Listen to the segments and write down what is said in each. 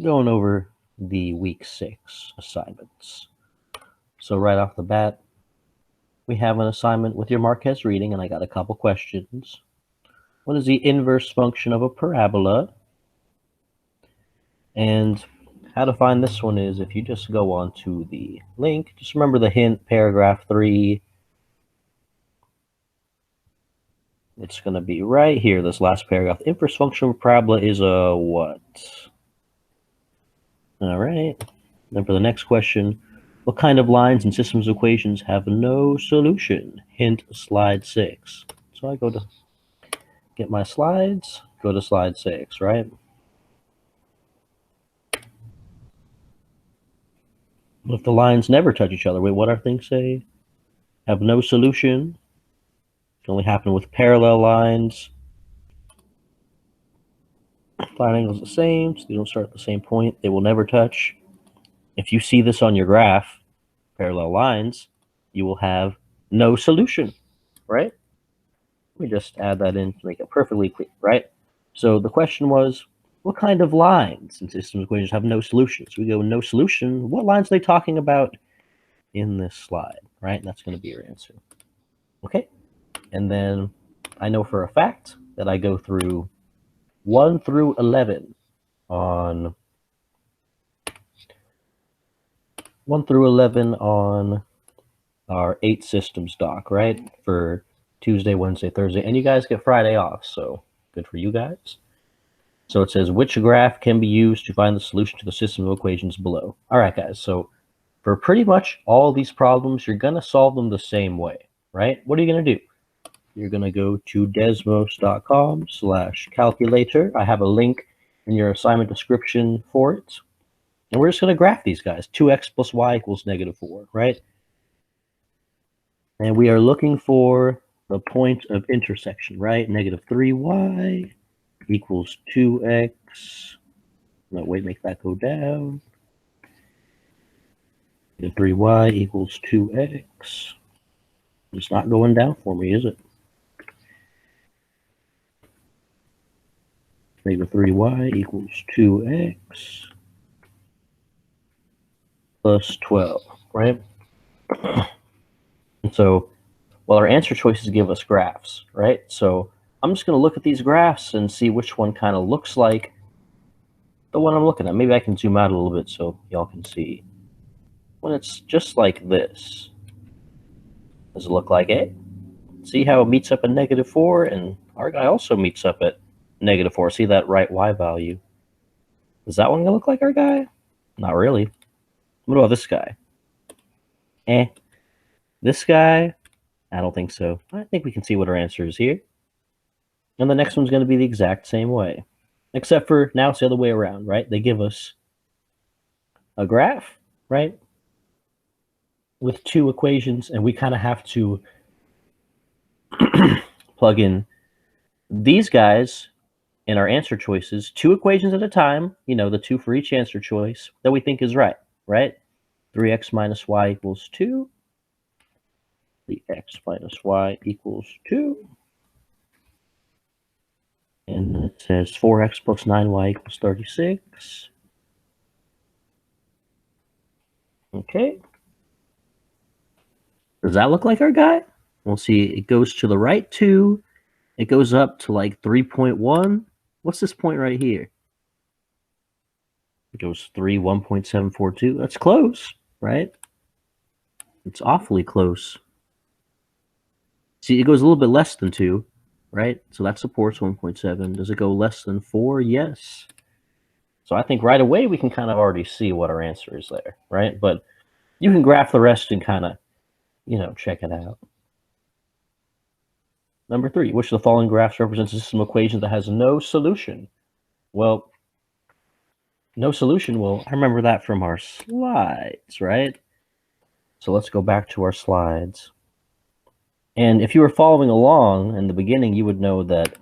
going over the week 6 assignments. So right off the bat, we have an assignment with your Marquez reading, and I got a couple questions. What is the inverse function of a parabola? And how to find this one is if you just go on to the link, just remember the hint, paragraph 3. It's going to be right here, this last paragraph. The inverse function of a parabola is a what? All right. Then for the next question, what kind of lines and systems of equations have no solution? Hint, slide 6. So I go to get my slides, go to slide 6, right? If the lines never touch each other, wait, what are things say? Have no solution. It can only happen with parallel lines. Line angles the same, so they don't start at the same point. They will never touch. If you see this on your graph, parallel lines, you will have no solution, right? Let me just add that in to make it perfectly clear, right? So the question was, what kind of lines in systems equations have no solution? So we go, no solution. What lines are they talking about in this slide, right? And that's going to be your answer. Okay. And then I know for a fact that I go through 1 through 11 on 1 through 11 on our 8 systems doc, right? For Tuesday, Wednesday, Thursday, and you guys get Friday off, so good for you guys. So it says, which graph can be used to find the solution to the system of equations below? All right, guys, so for pretty much all these problems, you're going to solve them the same way, right? What are you going to do? You're going to go to desmos.com/calculator. I have a link in your assignment description for it. And we're just going to graph these guys. 2x plus y equals -4, right? And we are looking for the point of intersection, right? -3y equals 2x. No, wait, make that go down. -3y equals 2x. It's not going down for me, is it? -3y equals 2x plus 12, right? And so, well, our answer choices give us graphs, right? So I'm just going to look at these graphs and see which one kind of looks like the one I'm looking at. Maybe I can zoom out a little bit so y'all can see. When it's just like this, does it look like A? See how it meets up at -4, and our guy also meets up at -4. See that right y value? Is that one going to look like our guy? Not really. What about this guy? This guy? I don't think so. I think we can see what our answer is here. And the next one's going to be the exact same way. Except for now it's the other way around, right? They give us a graph, right? With 2 equations, and we kind of have to plug in these guys in our answer choices, 2 equations at a time, you know, the 2 for each answer choice that we think is right? 3x minus y equals 2. 3x minus y equals 2. And it says 4x plus 9y equals 36. Okay. Does that look like our guy? We'll see. It goes to the right 2. It goes up to like 3.1. What's this point right here? It goes 1.742. That's close, right? It's awfully close. See, it goes a little bit less than 2, right? So that supports 1.7. Does it go less than 4? Yes. So I think right away we can kind of already see what our answer is there, right? But you can graph the rest and kind of, you know, check it out. Number 3, which of the following graphs represents a system of equations that has no solution? Well, no solution. Well, I remember that from our slides, right? So let's go back to our slides. And if you were following along in the beginning, you would know that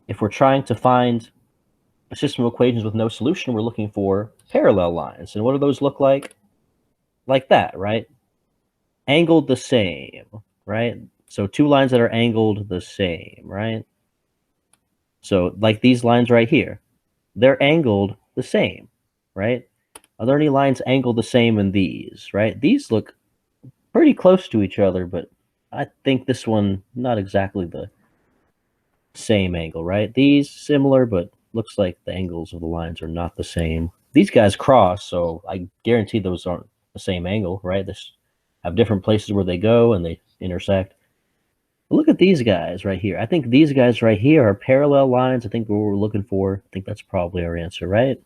if we're trying to find a system of equations with no solution, we're looking for parallel lines. And what do those look like? Like that, right? Angled the same, right? So 2 lines that are angled the same, right? So like these lines right here, they're angled the same, right? Are there any lines angled the same in these, right? These look pretty close to each other, but I think this one, not exactly the same angle, right? These similar, but looks like the angles of the lines are not the same. These guys cross, so I guarantee those aren't the same angle, right? This have different places where they go and they intersect. But look at these guys right here. I think these guys right here are parallel lines. I think what we're looking for. I think that's probably our answer, right?